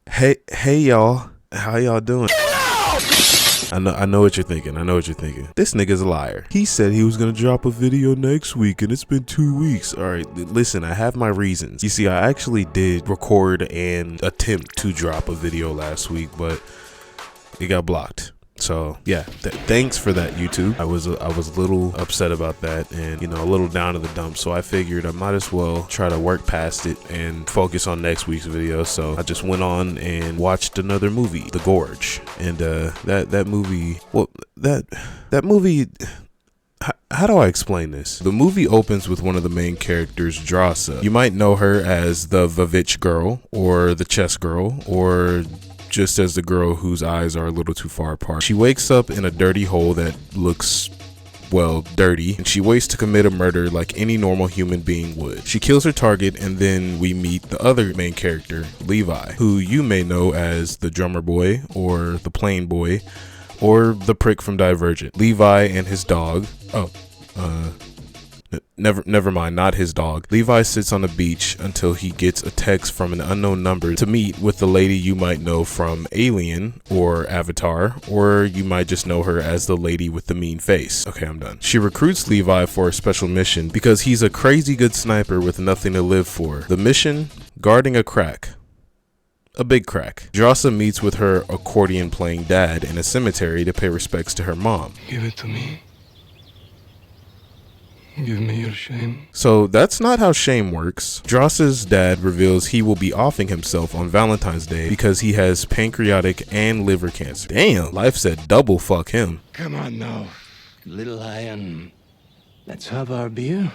Hey y'all, how y'all doing? I know what you're thinking. This nigga's a liar. He said he was gonna drop a video next week and it's been 2 weeks. Alright, listen, I have my reasons. You see, I actually did record and attempt to drop a video last week, but it got blocked. So yeah, thanks for that, YouTube. I was a little upset about that, and a little down to the dumps. So I figured I might as well try to work past it and focus on next week's video. So I just went on and watched another movie, The Gorge, and that movie. Well, that movie. How do I explain this? The movie opens with one of the main characters, Drasa. You might know her as the REVEIW girl, or the chess girl, or just as the girl whose eyes are a little too far apart. She wakes up in a dirty hole that looks, well, dirty, and she waits to commit a murder like any normal human being would. She kills her target, and then we meet the other main character, Levi, who you may know as the drummer boy, or the plane boy, or the prick from Divergent. Levi and his dog, never mind, not his dog. Levi sits on the beach until he gets a text from an unknown number to meet with the lady you might know from Alien or Avatar, or you might just know her as the lady with the mean face. Okay, I'm done. She recruits Levi for a special mission because he's a crazy good sniper with nothing to live for. The mission? Guarding a crack. A big crack. Drasa meets with her accordion playing dad in a cemetery to pay respects to her mom. Give it to me. Give me your shame. So that's not how shame works. Drasa's dad reveals he will be offing himself on Valentine's Day because he has pancreatic and liver cancer. Damn, life said double fuck him. Come on now, little lion. Let's have our beer.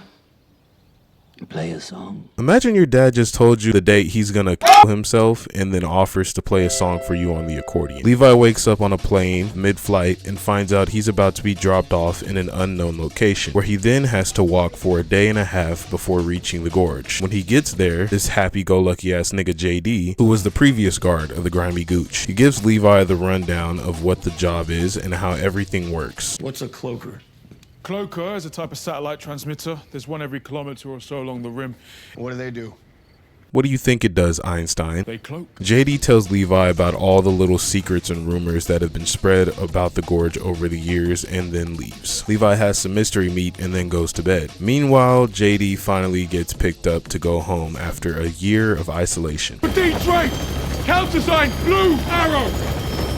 Play a song. Imagine your dad just told you the date he's gonna kill himself and then offers to play a song for you on the accordion. Levi wakes up on a plane mid-flight and finds out he's about to be dropped off in an unknown location, where he then has to walk for a day and a half before reaching the gorge. When he gets there, this happy-go-lucky ass nigga JD, who was the previous guard of the grimy gooch, he gives Levi the rundown of what the job is and how everything works. What's a cloaker? Cloaker is a type of satellite transmitter. There's one every kilometer or so along the rim. What do they do? What do you think it does, Einstein? They cloak. JD tells Levi about all the little secrets and rumors that have been spread about the gorge over the years and then leaves. Levi has some mystery meat and then goes to bed. Meanwhile, JD finally gets picked up to go home after a year of isolation. D-Train! Countersign Blue Arrow!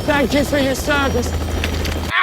Thank you for your service.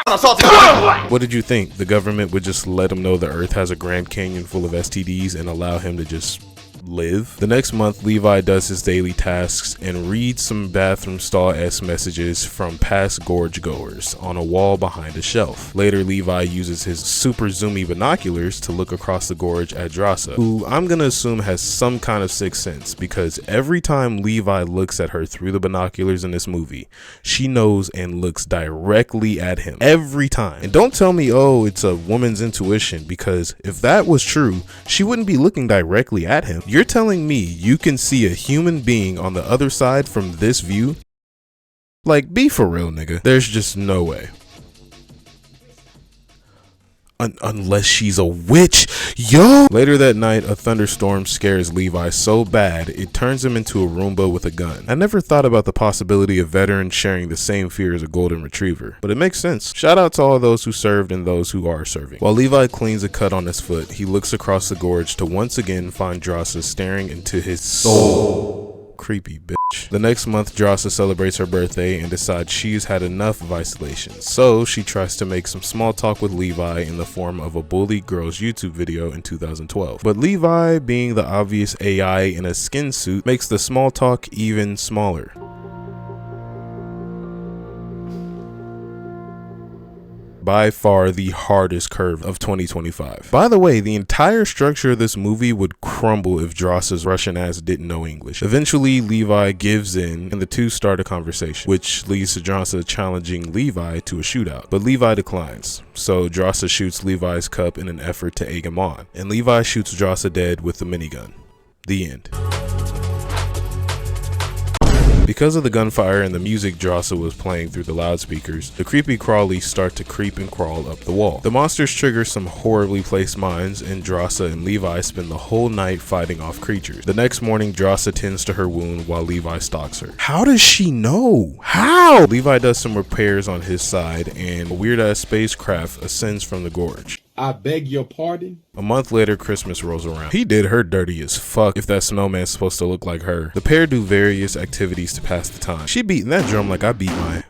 What did you think? The government would just let him know the earth has a Grand Canyon full of STDs and allow him to just live? The next month, Levi does his daily tasks and reads some bathroom stall-esque messages from past gorge goers on a wall behind a shelf. Later, Levi uses his super zoomy binoculars to look across the gorge at Drasa, who I'm gonna assume has some kind of sixth sense, because every time Levi looks at her through the binoculars in this movie, she knows and looks directly at him. Every time. And don't tell me, oh, it's a woman's intuition, because if that was true, she wouldn't be looking directly at him. You're telling me you can see a human being on the other side from this view? Like, be for real, nigga. There's just no way. Unless she's a witch, yo! Later that night, a thunderstorm scares Levi so bad, it turns him into a Roomba with a gun. I never thought about the possibility of veterans sharing the same fear as a golden retriever, but it makes sense. Shout out to all those who served and those who are serving. While Levi cleans a cut on his foot, he looks across the gorge to once again find Drasa staring into his soul. Creepy bitch. The next month, Drasa celebrates her birthday and decides she's had enough of isolation. So she tries to make some small talk with Levi in the form of a bully girl's YouTube video in 2012. But Levi, being the obvious AI in a skin suit, makes the small talk even smaller. By far the hardest curve of 2025. By the way, the entire structure of this movie would crumble if Drasa's Russian ass didn't know English. Eventually, Levi gives in and the two start a conversation, which leads to Drasa challenging Levi to a shootout. But Levi declines, so Drasa shoots Levi's cup in an effort to egg him on, and Levi shoots Drasa dead with the minigun. The end. Because of the gunfire and the music Drossa was playing through the loudspeakers, the creepy crawlies start to creep and crawl up the wall. The monsters trigger some horribly placed mines, and Drossa and Levi spend the whole night fighting off creatures. The next morning, Drossa tends to her wound while Levi stalks her. How does she know? How? Levi does some repairs on his side, and a weird-ass spacecraft ascends from the gorge. I beg your pardon? A month later, Christmas rolls around. He did her dirty as fuck if that snowman's supposed to look like her. The pair do various activities to pass the time. She beating that drum like I beat mine.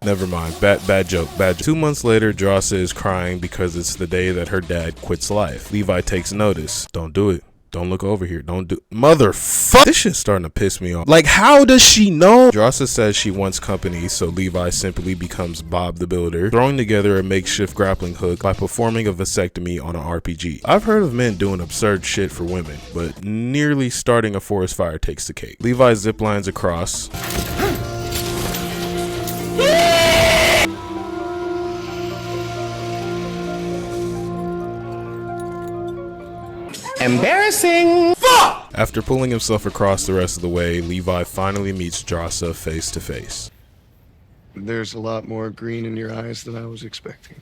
Never mind. Bad joke. 2 months later, Drossa is crying because it's the day that her dad quits life. Levi takes notice. Don't do it. Don't look over here. Don't do. Motherfucker. This shit's starting to piss me off. Like, how does she know? Drossa says she wants company, so Levi simply becomes Bob the Builder, throwing together a makeshift grappling hook by performing a vasectomy on an RPG. I've heard of men doing absurd shit for women, but nearly starting a forest fire takes the cake. Levi ziplines across. Embarrassing! Fuck! After pulling himself across the rest of the way, Levi finally meets Drossa face to face. There's a lot more green in your eyes than I was expecting.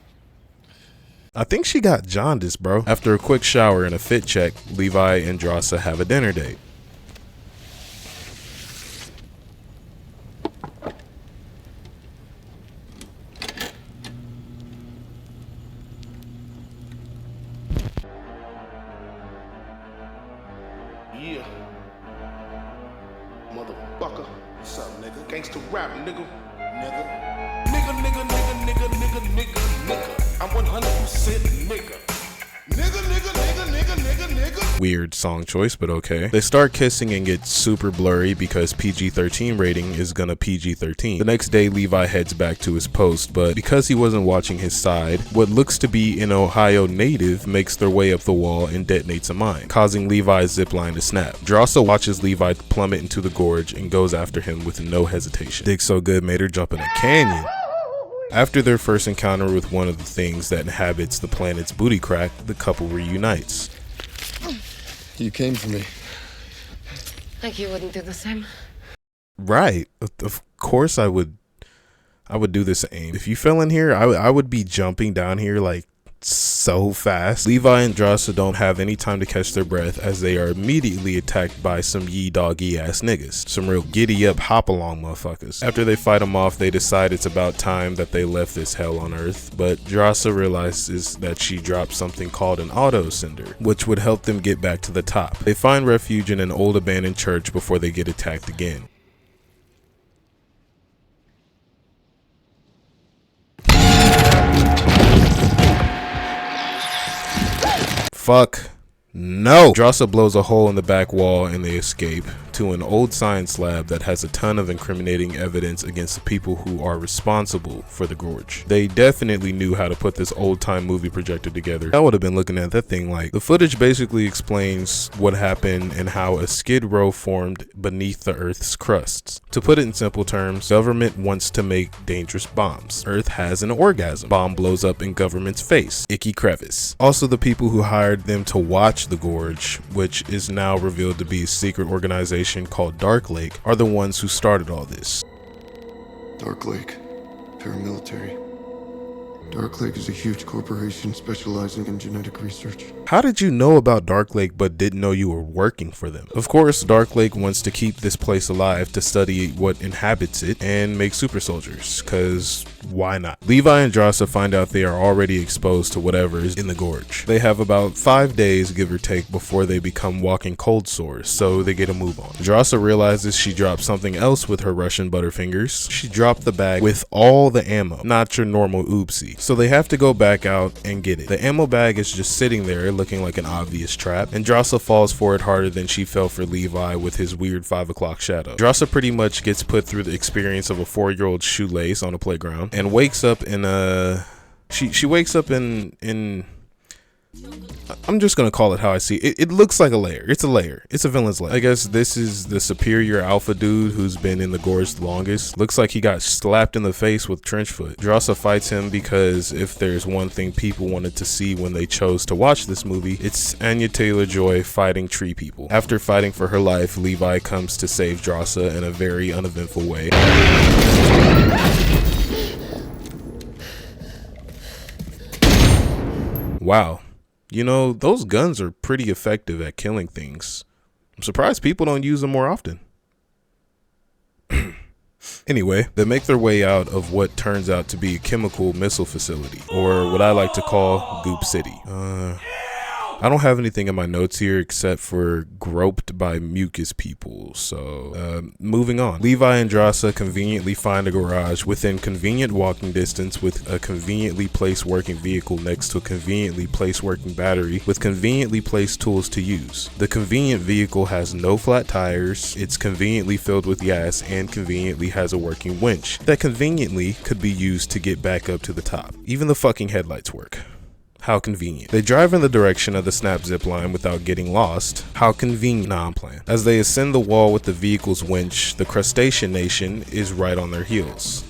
I think she got jaundice, bro. After a quick shower and a fit check, Levi and Drossa have a dinner date. Yeah. Motherfucker. What's up, nigga? Gangsta rap, nigga. Nigga. I'm 100% nigga. Nigga. Weird song choice, but okay. They start kissing and get super blurry because PG-13 rating is gonna PG-13. The next day, Levi heads back to his post, but because he wasn't watching his side, what looks to be an Ohio native makes their way up the wall and detonates a mine, causing Levi's zipline to snap. Drossa watches Levi plummet into the gorge and goes after him with no hesitation. Dig so good made her jump in a canyon. After their first encounter with one of the things that inhabits the planet's booty crack, the couple reunites. You came for me. Like you wouldn't do the same. Right. Of course I would do the same. If you fell in here, I would be jumping down here like so fast. Levi and Drossa don't have any time to catch their breath as they are immediately attacked by some ye doggy ass niggas. Some real giddy up hop along motherfuckers. After they fight them off, they decide it's about time that they left this hell on earth, but Drossa realizes that she dropped something called an auto cinder, which would help them get back to the top. They find refuge in an old abandoned church before they get attacked again. Fuck no. Drossa blows a hole in the back wall and they escape to an old science lab that has a ton of incriminating evidence against the people who are responsible for the gorge. They definitely knew how to put this old time movie projector together. I would have been looking at that thing like, the footage basically explains what happened and how a skid row formed beneath the Earth's crusts. To put it in simple terms, government wants to make dangerous bombs. Earth has an orgasm. Bomb blows up in government's face. Icky crevice. Also, the people who hired them to watch the gorge, which is now revealed to be a secret organization called Dark Lake, are the ones who started all this. Dark Lake, paramilitary. Dark Lake is a huge corporation specializing in genetic research. How did you know about Dark Lake but didn't know you were working for them? Of course, Dark Lake wants to keep this place alive to study what inhabits it and make super soldiers, cause why not? Levi and Drossa find out they are already exposed to whatever is in the gorge. They have about 5 days, give or take, before they become walking cold sores, so they get a move on. Drossa realizes she dropped something else with her Russian butterfingers. She dropped the bag with all the ammo, not your normal oopsie. So they have to go back out and get it. The ammo bag is just sitting there looking like an obvious trap, and Drossa falls for it harder than she fell for Levi with his weird 5 o'clock shadow. Drossa pretty much gets put through the experience of a 4-year-old shoelace on a playground and wakes up in a... She wakes up in I'm just gonna call it how I see it. It looks like a lair. It's a lair. It's a villain's lair. I guess this is the superior alpha dude who's been in the Gorge the longest. Looks like he got slapped in the face with Trenchfoot. Drossa fights him because if there's one thing people wanted to see when they chose to watch this movie, it's Anya Taylor-Joy fighting tree people. After fighting for her life, Levi comes to save Drossa in a very uneventful way. Wow. You know, those guns are pretty effective at killing things. I'm surprised people don't use them more often. Anyway, they make their way out of what turns out to be a chemical missile facility, or what I like to call Goop City. I don't have anything in my notes here except for groped by mucus people, so moving on. Levi and Drossa conveniently find a garage within convenient walking distance with a conveniently placed working vehicle next to a conveniently placed working battery with conveniently placed tools to use. The convenient vehicle has no flat tires, it's conveniently filled with gas, and conveniently has a working winch that conveniently could be used to get back up to the top. Even the fucking headlights work. How convenient. They drive in the direction of the snap zip line without getting lost. How convenient. Nah, I'm playing. As they ascend the wall with the vehicle's winch, the crustacean nation is right on their heels.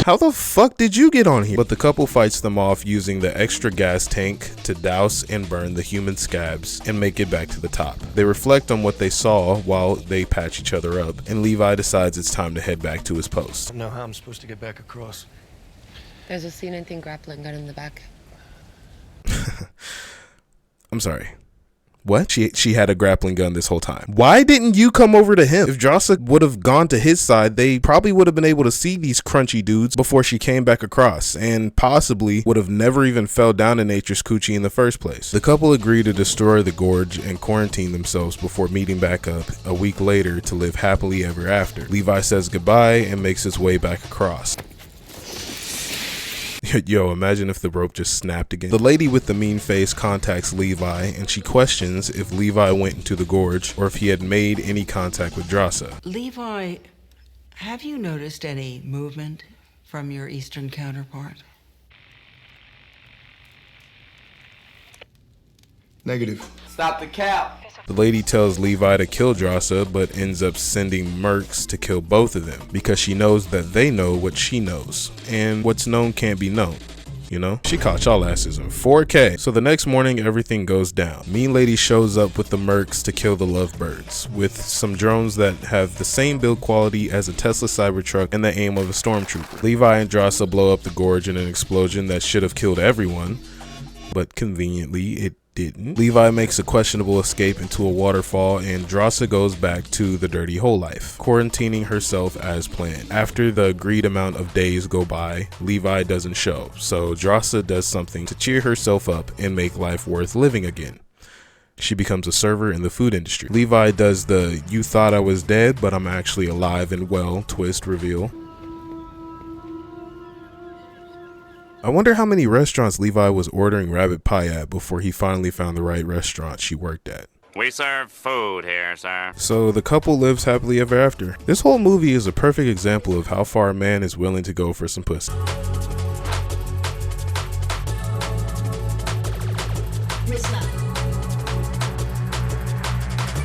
How the fuck did you get on here? But the couple fights them off using the extra gas tank to douse and burn the human scabs and make it back to the top. They reflect on what they saw while they patch each other up, and Levi decides it's time to head back to his post. I don't know how I'm supposed to get back across. There's a C-19 grappling gun in the back. I'm sorry. What? She had a grappling gun this whole time. Why didn't you come over to him? If Drossa would have gone to his side, they probably would have been able to see these crunchy dudes before she came back across, and possibly would have never even fell down to Nature's coochie in the first place. The couple agree to destroy the Gorge and quarantine themselves before meeting back up a week later to live happily ever after. Levi says goodbye and makes his way back across. Yo, imagine if the rope just snapped again. The lady with the mean face contacts Levi and she questions if Levi went into the Gorge or if he had made any contact with Drossa. Levi, have you noticed any movement from your eastern counterpart? Negative. Stop the cap. The lady tells Levi to kill Drossa, but ends up sending mercs to kill both of them because she knows that they know what she knows, and what's known can't be known. You know, she caught y'all asses in 4K. So the next morning, everything goes down. Mean Lady shows up with the mercs to kill the lovebirds with some drones that have the same build quality as a Tesla Cybertruck and the aim of a stormtrooper. Levi and Drossa blow up the Gorge in an explosion that should have killed everyone, but conveniently it didn't. Levi makes a questionable escape into a waterfall, and Drossa goes back to the dirty hole life, quarantining herself as planned. After the agreed amount of days go by, Levi doesn't show, so Drossa does something to cheer herself up and make life worth living again. She becomes a server in the food industry. Levi does the "you thought I was dead, but I'm actually alive and well" twist reveal. I wonder how many restaurants Levi was ordering rabbit pie at before he finally found the right restaurant she worked at. We serve food here, sir. So the couple lives happily ever after. This whole movie is a perfect example of how far a man is willing to go for some pussy.